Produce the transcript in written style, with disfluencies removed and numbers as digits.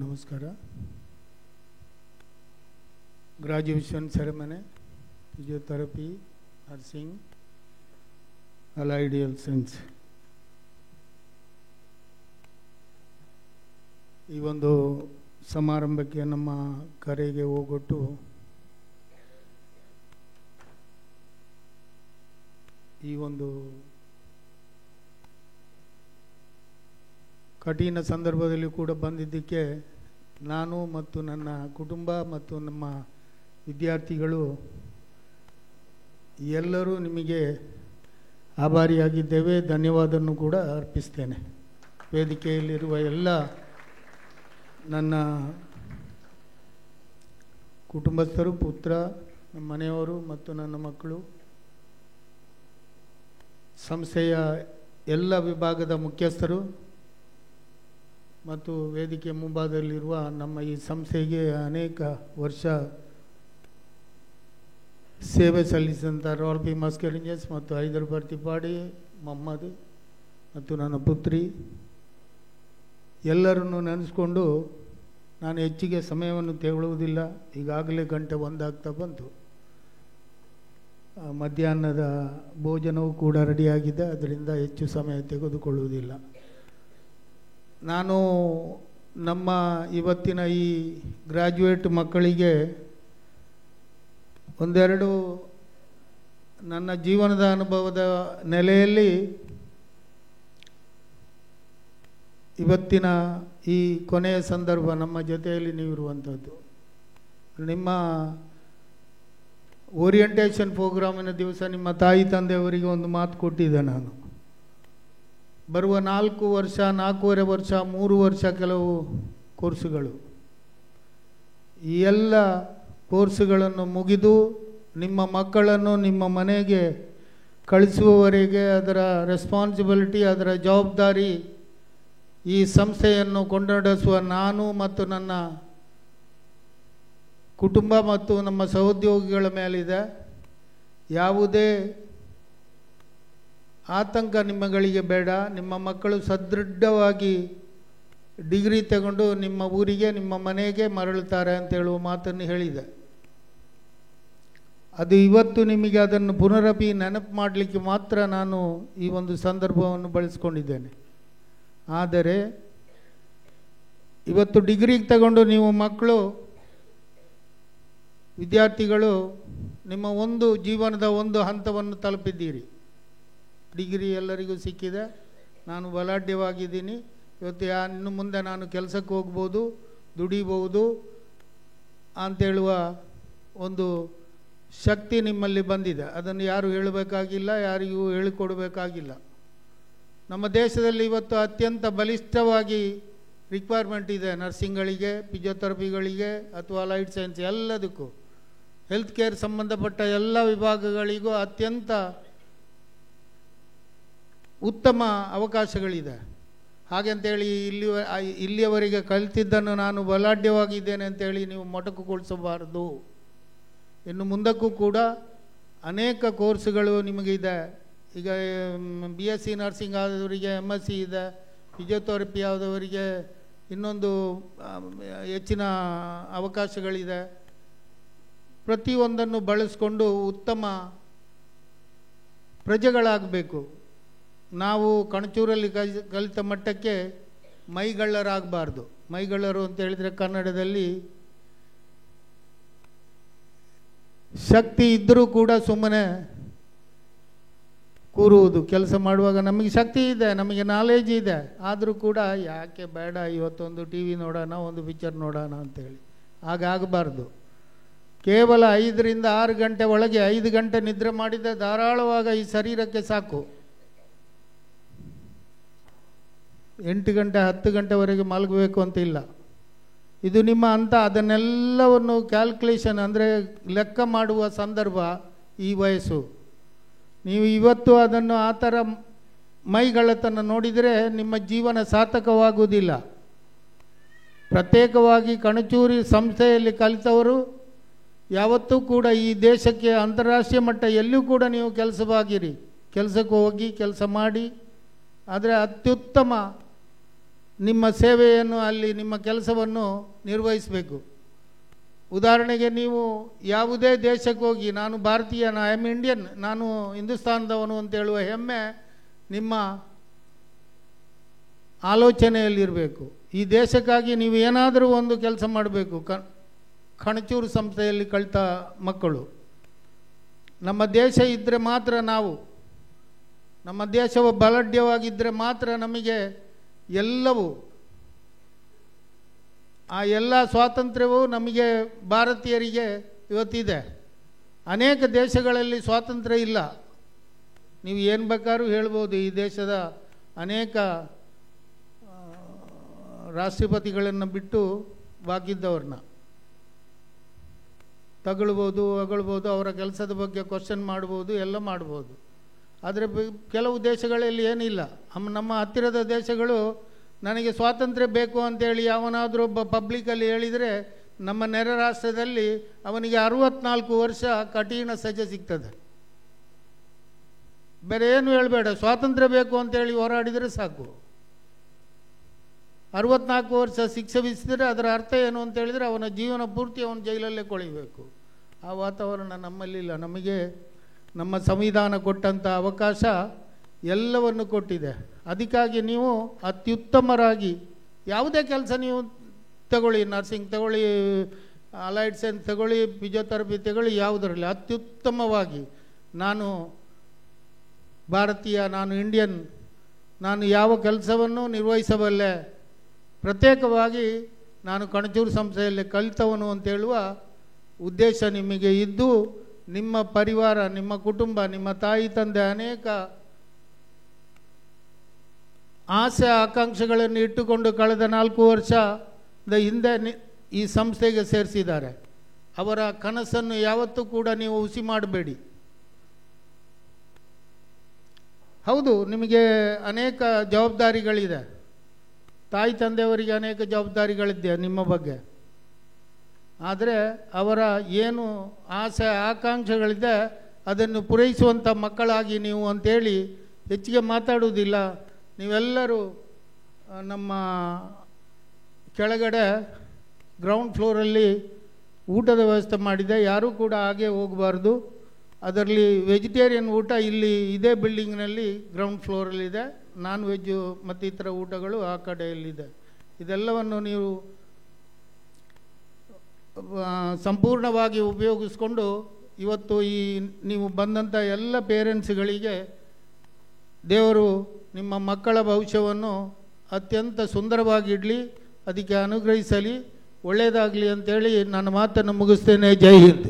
ನಮಸ್ಕಾರ. Graduation ceremony, physiotherapy, nursing, allied health science. ಈ ಒಂದು ಸಮಾರಂಭಕ್ಕೆ ನಮ್ಮ ಕರೆಗೆ ಹೋಗೊಟ್ಟು ಈ ಒಂದು ಕಠಿಣ ಸಂದರ್ಭದಲ್ಲಿ ಕೂಡ ಬಂದಿದ್ದಕ್ಕೆ ನಾನು ಮತ್ತು ನನ್ನ ಕುಟುಂಬ ಮತ್ತು ನಮ್ಮ ವಿದ್ಯಾರ್ಥಿಗಳು ಎಲ್ಲರೂ ನಿಮಗೆ ಆಭಾರಿಯಾಗಿದ್ದೇವೆ. ಧನ್ಯವಾದವನ್ನು ಕೂಡ ಅರ್ಪಿಸ್ತೇನೆ. ವೇದಿಕೆಯಲ್ಲಿರುವ ಎಲ್ಲ ನನ್ನ ಕುಟುಂಬಸ್ಥರು, ಪುತ್ರ, ನಮ್ಮ ಮನೆಯವರು ಮತ್ತು ನನ್ನ ಮಕ್ಕಳು, ಸಂಸ್ಥೆಯ ಎಲ್ಲ ವಿಭಾಗದ ಮುಖ್ಯಸ್ಥರು ಮತ್ತು ವೇದಿಕೆ ಮುಂಭಾಗದಲ್ಲಿರುವ ನಮ್ಮ ಈ ಸಂಸ್ಥೆಗೆ ಅನೇಕ ವರ್ಷ ಸೇವೆ ಸಲ್ಲಿಸಿದಂಥ ರಾಯಲ್ ಮಸ್ಕರ್ ರೇಂಜರ್ಸ್ ಮತ್ತು ಹೈದರಾಬಾದ್ ತಿಪಾಡಿ, ಮೊಹಮ್ಮದ್ ಮತ್ತು ನನ್ನ ಪುತ್ರಿ ಎಲ್ಲರನ್ನು ನೆನೆಸ್ಕೊಂಡು ನಾನು ಹೆಚ್ಚಿಗೆ ಸಮಯವನ್ನು ತೆಗೊಳ್ಳುವುದಿಲ್ಲ. ಈಗಾಗಲೇ ಗಂಟೆ 1 ಆಗ್ತಾ ಬಂತು. ಮಧ್ಯಾಹ್ನದ ಭೋಜನವೂ ಕೂಡ ರೆಡಿಯಾಗಿದೆ. ಅದರಿಂದ ಹೆಚ್ಚು ಸಮಯ ತೆಗೆದುಕೊಳ್ಳುವುದಿಲ್ಲ. ನಾನು ನಮ್ಮ ಇವತ್ತಿನ ಈ ಗ್ರ್ಯಾಜುಯೇಟ್ ಮಕ್ಕಳಿಗೆ ಒಂದೆರಡು ನನ್ನ ಜೀವನದ ಅನುಭವದ ನೆಲೆಯಲ್ಲಿ ಇವತ್ತಿನ ಈ ಕೊನೆಯ ಸಂದರ್ಭ ನಮ್ಮ ಜೊತೆಯಲ್ಲಿ ನೀವಿರುವಂಥದ್ದು. ನಿಮ್ಮ ಓರಿಯೆಂಟೇಷನ್ ಪ್ರೋಗ್ರಾಮಿನ ದಿವಸ ನಿಮ್ಮ ತಾಯಿ ತಂದೆಯವರಿಗೆ ಒಂದು ಮಾತು ಕೊಟ್ಟಿದ್ದೆ. ನಾನು ಬರುವ 4 ವರ್ಷ, 4.5 ವರ್ಷ, 3 ವರ್ಷ ಕೆಲವು ಕೋರ್ಸುಗಳು, ಈ ಎಲ್ಲ ಕೋರ್ಸುಗಳನ್ನು ಮುಗಿದು ನಿಮ್ಮ ಮಕ್ಕಳನ್ನು ನಿಮ್ಮ ಮನೆಗೆ ಕಳಿಸುವವರೆಗೆ ಅದರ ರೆಸ್ಪಾನ್ಸಿಬಿಲಿಟಿ, ಅದರ ಜವಾಬ್ದಾರಿ ಈ ಸಂಸ್ಥೆಯನ್ನು ಕೊಂಡೊಡಿಸುವ ನಾನು ಮತ್ತು ನನ್ನ ಕುಟುಂಬ ಮತ್ತು ನಮ್ಮ ಸಹೋದ್ಯೋಗಿಗಳ ಮೇಲಿದೆ. ಯಾವುದೇ ಆತಂಕ ನಿಮ್ಮಗಳಿಗೆ ಬೇಡ. ನಿಮ್ಮ ಮಕ್ಕಳು ಸದೃಢವಾಗಿ ಡಿಗ್ರಿ ತಗೊಂಡು ನಿಮ್ಮ ಊರಿಗೆ, ನಿಮ್ಮ ಮನೆಗೆ ಮರಳುತ್ತಾರೆ ಅಂತ ಹೇಳುವ ಮಾತನ್ನು ಹೇಳಿದೆ. ಅದು ಇವತ್ತು ನಿಮಗೆ ಅದನ್ನು ಪುನರಪಿ ನೆನಪು ಮಾಡಲಿಕ್ಕೆ ಮಾತ್ರ ನಾನು ಈ ಒಂದು ಸಂದರ್ಭವನ್ನು ಬಳಸ್ಕೊಂಡಿದ್ದೇನೆ. ಆದರೆ ಇವತ್ತು ಡಿಗ್ರಿಗೆ ತಗೊಂಡು ನೀವು ಮಕ್ಕಳು, ವಿದ್ಯಾರ್ಥಿಗಳು ನಿಮ್ಮ ಒಂದು ಜೀವನದ ಒಂದು ಹಂತವನ್ನು ತಲುಪಿದ್ದೀರಿ. ಡಿಗ್ರಿ ಎಲ್ಲರಿಗೂ ಸಿಕ್ಕಿದೆ. ನಾನು ಬಲಾಢ್ಯವಾಗಿದ್ದೀನಿ. ಇವತ್ತು ಇನ್ನು ಮುಂದೆ ನಾನು ಕೆಲಸಕ್ಕೆ ಹೋಗ್ಬೋದು, ದುಡಿಬೋದು ಅಂತೇಳುವ ಒಂದು ಶಕ್ತಿ ನಿಮ್ಮಲ್ಲಿ ಬಂದಿದೆ. ಅದನ್ನು ಯಾರು ಹೇಳಬೇಕಾಗಿಲ್ಲ, ಯಾರಿಗೂ ಹೇಳಿಕೊಡಬೇಕಾಗಿಲ್ಲ. ನಮ್ಮ ದೇಶದಲ್ಲಿ ಇವತ್ತು ಅತ್ಯಂತ ಬಲಿಷ್ಠವಾಗಿ ರಿಕ್ವೈರ್ಮೆಂಟ್ ಇದೆ. ನರ್ಸಿಂಗ್ಗಳಿಗೆ, ಫಿಸಿಯೋಥೆರಪಿಗಳಿಗೆ ಅಥವಾ ಅಲೈಡ್ ಸೈನ್ಸ್ ಎಲ್ಲದಕ್ಕೂ, ಹೆಲ್ತ್ ಕೇರ್ ಸಂಬಂಧಪಟ್ಟ ಎಲ್ಲ ವಿಭಾಗಗಳಿಗೂ ಅತ್ಯಂತ ಉತ್ತಮ ಅವಕಾಶಗಳಿದೆ. ಹಾಗೆಂತೇಳಿ ಇಲ್ಲಿಯವರೆಗೆ ಕಲಿತಿದ್ದನ್ನು ನಾನು ಬಲಾಢ್ಯವಾಗಿದ್ದೇನೆ ಅಂತೇಳಿ ನೀವು ಮೊಟಕುಗೊಳಿಸಬಾರದು. ಇನ್ನು ಮುಂದಕ್ಕೂ ಕೂಡ ಅನೇಕ ಕೋರ್ಸುಗಳು ನಿಮಗಿದೆ. ಈಗ BSc ನರ್ಸಿಂಗ್ ಆದವರಿಗೆ MSc ಇದೆ, ಫಿಸಿಯೋಥೆರಪಿ ಆದವರಿಗೆ ಇನ್ನೊಂದು ಹೆಚ್ಚಿನ ಅವಕಾಶಗಳಿದೆ. ಪ್ರತಿಯೊಂದನ್ನು ಬಳಸಿಕೊಂಡು ಉತ್ತಮ ಪ್ರಜೆಗಳಾಗಬೇಕು. ನಾವು ಕಣಚೂರಲ್ಲಿ ಕಲಿತ ಮಟ್ಟಕ್ಕೆ ಮೈಗಳ್ಳರಾಗಬಾರ್ದು. ಮೈಗಳ್ಳರು ಅಂತ ಹೇಳಿದರೆ ಕನ್ನಡದಲ್ಲಿ ಶಕ್ತಿ ಇದ್ದರೂ ಕೂಡ ಸುಮ್ಮನೆ ಕೂರುವುದು. ಕೆಲಸ ಮಾಡುವಾಗ ನಮಗೆ ಶಕ್ತಿ ಇದೆ, ನಮಗೆ ನಾಲೆಜ್ ಇದೆ, ಆದರೂ ಕೂಡ ಯಾಕೆ ಬೇಡ, ಇವತ್ತೊಂದು TV ನೋಡೋಣ, ಒಂದು ಪಿಕ್ಚರ್ ನೋಡೋಣ ಅಂತೇಳಿ ಹಾಗಾಗಬಾರ್ದು. ಕೇವಲ 5 ರಿಂದ 6 ಗಂಟೆ ಒಳಗೆ 5 ಗಂಟೆ ನಿದ್ರೆ ಮಾಡಿದರೆ ಧಾರಾಳವಾಗ ಈ ಶರೀರಕ್ಕೆ ಸಾಕು. 8 ಗಂಟೆ 10 ಗಂಟೆವರೆಗೆ ಮಲಗಬೇಕು ಅಂತ ಇಲ್ಲ. ಇದು ನಿಮ್ಮ ಅಂತ ಅದನ್ನೆಲ್ಲವನ್ನು ಕ್ಯಾಲ್ಕುಲೇಷನ್ ಅಂದರೆ ಲೆಕ್ಕ ಮಾಡುವ ಸಂದರ್ಭ ಈ ವಯಸ್ಸು. ನೀವು ಇವತ್ತು ಅದನ್ನು ಆ ಥರ ಮೈಗಳತನ ನೋಡಿದರೆ ನಿಮ್ಮ ಜೀವನ ಸಾರ್ಥಕವಾಗುವುದಿಲ್ಲ. ಪ್ರತ್ಯೇಕವಾಗಿ ಕಣಚೂರಿ ಸಂಸ್ಥೆಯಲ್ಲಿ ಕಲಿತವರು ಯಾವತ್ತೂ ಕೂಡ ಈ ದೇಶಕ್ಕೆ ಅಂತಾರಾಷ್ಟ್ರೀಯ ಮಟ್ಟ ಎಲ್ಲೂ ಕೂಡ ನೀವು ಕೆಲಸಕ್ಕೆ ಹೋಗಿ ಕೆಲಸ ಮಾಡಿ. ಆದರೆ ಅತ್ಯುತ್ತಮ ನಿಮ್ಮ ಸೇವೆಯನ್ನು ಅಲ್ಲಿ ನಿಮ್ಮ ಕೆಲಸವನ್ನು ನಿರ್ವಹಿಸಬೇಕು. ಉದಾಹರಣೆಗೆ ನೀವು ಯಾವುದೇ ದೇಶಕ್ಕೆ ಹೋಗಿ ನಾನು ಭಾರತೀಯ, ಐ ಆಮ್ ಇಂಡಿಯನ್, ನಾನು ಹಿಂದೂಸ್ತಾನದವನು ಅಂತ ಹೇಳುವ ಹೆಮ್ಮೆ ನಿಮ್ಮ ಆಲೋಚನೆಯಲ್ಲಿರಬೇಕು. ಈ ದೇಶಕ್ಕಾಗಿ ನೀವು ಏನಾದರೂ ಒಂದು ಕೆಲಸ ಮಾಡಬೇಕು. ಕಣಚೂರು ಸಂಸ್ಥೆಯಲ್ಲಿ ಕಲಿತ ಮಕ್ಕಳು, ನಮ್ಮ ದೇಶ ಇದ್ದರೆ ಮಾತ್ರ ನಾವು, ನಮ್ಮ ದೇಶವು ಬಲಾಢ್ಯವಾಗಿದ್ದರೆ ಮಾತ್ರ ನಮಗೆ ಎಲ್ಲವೂ, ಆ ಎಲ್ಲ ಸ್ವಾತಂತ್ರ್ಯವೂ ನಮಗೆ ಭಾರತೀಯರಿಗೆ ಇವತ್ತಿದೆ. ಅನೇಕ ದೇಶಗಳಲ್ಲಿ ಸ್ವಾತಂತ್ರ್ಯ ಇಲ್ಲ. ನೀವು ಏನು ಬೇಕಾದ್ರೂ ಹೇಳ್ಬೋದು. ಈ ದೇಶದ ಅನೇಕ ರಾಷ್ಟ್ರಪತಿಗಳನ್ನು ಬಿಟ್ಟು ಬಾಕಿದ್ದವ್ರನ್ನ ತಗೊಳ್ಬೋದು, ಹೊಗಳ್ಬೋದು, ಅವರ ಕೆಲಸದ ಬಗ್ಗೆ ಕ್ವಶನ್ ಮಾಡ್ಬೋದು, ಎಲ್ಲ ಮಾಡ್ಬೋದು. ಆದರೆ ಕೆಲವು ದೇಶಗಳಲ್ಲಿ ಏನಿಲ್ಲ. ನಮ್ಮ ಹತ್ತಿರದ ದೇಶಗಳು ನನಗೆ ಸ್ವಾತಂತ್ರ್ಯ ಬೇಕು ಅಂತೇಳಿ ಯಾವನಾದರೂ ಒಬ್ಬ ಪಬ್ಲಿಕಲ್ಲಿ ಹೇಳಿದರೆ ನಮ್ಮ ನೆರೆ ರಾಷ್ಟ್ರದಲ್ಲಿ ಅವನಿಗೆ 64 ವರ್ಷ ಕಠಿಣ ಸಜೆ ಸಿಗ್ತದೆ. ಬೇರೆ ಏನು ಹೇಳಬೇಡ, ಸ್ವಾತಂತ್ರ್ಯ ಬೇಕು ಅಂತೇಳಿ ಹೋರಾಡಿದರೆ ಸಾಕು. 64 ವರ್ಷ ಶಿಕ್ಷೆ ವಿಧಿಸಿದರೆ ಅದರ ಅರ್ಥ ಏನು ಅಂತ ಹೇಳಿದರೆ ಅವನ ಜೀವನ ಪೂರ್ತಿ ಅವನ ಜೈಲಲ್ಲೇ ಕೊಳಿಬೇಕು. ಆ ವಾತಾವರಣ ನಮ್ಮಲ್ಲಿಲ್ಲ. ನಮಗೆ ನಮ್ಮ ಸಂವಿಧಾನ ಕೊಟ್ಟಂಥ ಅವಕಾಶ ಎಲ್ಲವನ್ನು ಕೊಟ್ಟಿದೆ. ಅದಕ್ಕಾಗಿ ನೀವು ಅತ್ಯುತ್ತಮರಾಗಿ ಯಾವುದೇ ಕೆಲಸ ನೀವು ತಗೊಳ್ಳಿ, ನರ್ಸಿಂಗ್ ತಗೊಳ್ಳಿ, ಅಲೈಡ್ ಸೈನ್ಸ್ ತಗೊಳ್ಳಿ, ಫಿಸಿಯೋಥೆರಪಿ ತಗೊಳ್ಳಿ, ಯಾವುದರಲ್ಲಿ ಅತ್ಯುತ್ತಮವಾಗಿ ನಾನು ಭಾರತೀಯ, ನಾನು ಇಂಡಿಯನ್, ನಾನು ಯಾವ ಕೆಲಸವನ್ನು ನಿರ್ವಹಿಸಬಲ್ಲೆ, ಪ್ರತ್ಯೇಕವಾಗಿ ನಾನು ಕಣಚೂರು ಸಂಸ್ಥೆಯಲ್ಲಿ ಕಲಿತವನು ಅಂತ ಹೇಳುವ ಉದ್ದೇಶ ನಿಮಗೆ ಇದ್ದು, ನಿಮ್ಮ ಪರಿವಾರ, ನಿಮ್ಮ ಕುಟುಂಬ, ನಿಮ್ಮ ತಾಯಿ ತಂದೆ ಅನೇಕ ಆಸೆ ಆಕಾಂಕ್ಷೆಗಳನ್ನು ಇಟ್ಟುಕೊಂಡು ಕಳೆದ 4 ವರ್ಷದ ಹಿಂದೆ ಈ ಸಂಸ್ಥೆಗೆ ಸೇರಿಸಿದ್ದಾರೆ. ಅವರ ಕನಸನ್ನು ಯಾವತ್ತೂ ಕೂಡ ನೀವು ಹುಸಿ ಮಾಡಬೇಡಿ. ಹೌದು, ನಿಮಗೆ ಅನೇಕ ಜವಾಬ್ದಾರಿಗಳಿದೆ. ತಾಯಿ ತಂದೆಯವರಿಗೆ ಅನೇಕ ಜವಾಬ್ದಾರಿಗಳಿದೆ ನಿಮ್ಮ ಬಗ್ಗೆ. ಆದರೆ ಅವರ ಏನು ಆಸೆ ಆಕಾಂಕ್ಷೆಗಳಿದೆ ಅದನ್ನು ಪೂರೈಸುವಂಥ ಮಕ್ಕಳಾಗಿ ನೀವು ಅಂಥೇಳಿ ಹೆಚ್ಚಿಗೆ ಮಾತಾಡುವುದಿಲ್ಲ. ನೀವೆಲ್ಲರೂ ನಮ್ಮ ಕೆಳಗಡೆ ಗ್ರೌಂಡ್ ಫ್ಲೋರಲ್ಲಿ ಊಟದ ವ್ಯವಸ್ಥೆ ಮಾಡಿದೆ. ಯಾರೂ ಕೂಡ ಹಾಗೆ ಹೋಗಬಾರ್ದು. ಅದರಲ್ಲಿ ವೆಜಿಟೇರಿಯನ್ ಊಟ ಇಲ್ಲಿ ಇದೇ ಬಿಲ್ಡಿಂಗ್ನಲ್ಲಿ ಗ್ರೌಂಡ್ ಫ್ಲೋರಲ್ಲಿದೆ. ನಾನ್ ವೆಜ್ಜು ಮತ್ತು ಇತರ ಊಟಗಳು ಆ ಕಡೆಯಲ್ಲಿದೆ. ಇದೆಲ್ಲವನ್ನು ನೀವು ಸಂಪೂರ್ಣವಾಗಿ ಉಪಯೋಗಿಸ್ಕೊಂಡು ಇವತ್ತು ಈ ನೀವು ಬಂದಂಥ ಎಲ್ಲ ಪೇರೆಂಟ್ಸ್ಗಳಿಗೆ ದೇವರು ನಿಮ್ಮ ಮಕ್ಕಳ ಭವಿಷ್ಯವನ್ನು ಅತ್ಯಂತ ಸುಂದರವಾಗಿಡಲಿ, ಅದಕ್ಕೆ ಅನುಗ್ರಹಿಸಲಿ, ಒಳ್ಳೆಯದಾಗಲಿ ಅಂತೇಳಿ ನನ್ನ ಮಾತನ್ನು ಮುಗಿಸ್ತೇನೆ. ಜೈ ಹಿಂದ್.